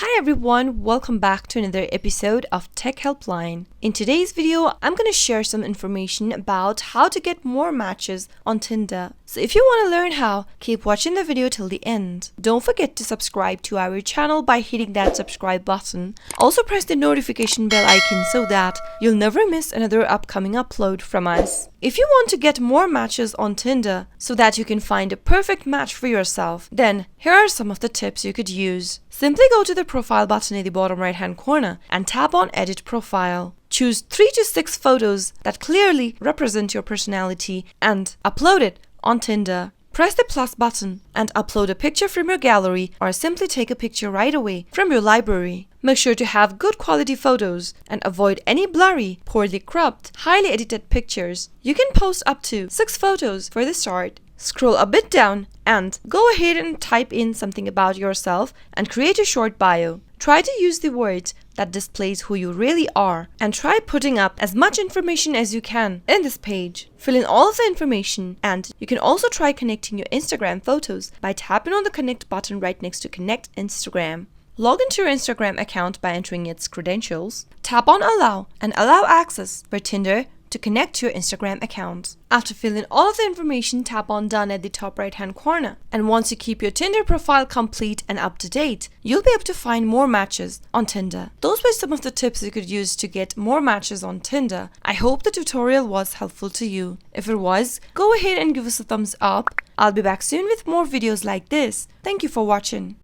Hi everyone, welcome back to another episode of Tech Helpline. In today's video, I'm going to share some information about how to get more matches on Tinder. So if you want to learn how, keep watching the video till the end. Don't forget to subscribe to our channel by hitting that subscribe button. Also press the notification bell icon so that you'll never miss another upcoming upload from us. If you want to get more matches on Tinder so that you can find a perfect match for yourself, then here are some of the tips you could use. Simply go to the profile button at the bottom right hand corner and tap on Edit Profile. Choose 3 to 6 photos that clearly represent your personality and upload it on Tinder. Press the plus button and upload a picture from your gallery or simply take a picture right away from your library. Make sure to have good quality photos and avoid any blurry, poorly cropped, highly edited pictures. You can post up to 6 photos for the start. Scroll a bit down and go ahead and type in something about yourself and create a short bio. Try to use the words that displays who you really are and try putting up as much information as you can in this page. Fill in all of the information and you can also try connecting your Instagram photos by tapping on the connect button right next to connect Instagram. Log into your Instagram account by entering its credentials. Tap on allow and allow access for Tinder to connect to your Instagram account. After filling all of the information, tap on done at the top right hand corner. And once you keep your Tinder profile complete and up to date, you'll be able to find more matches on Tinder. Those were some of the tips you could use to get more matches on Tinder. I hope the tutorial was helpful to you. If it was, go ahead and give us a thumbs up. I'll be back soon with more videos like this. Thank you for watching.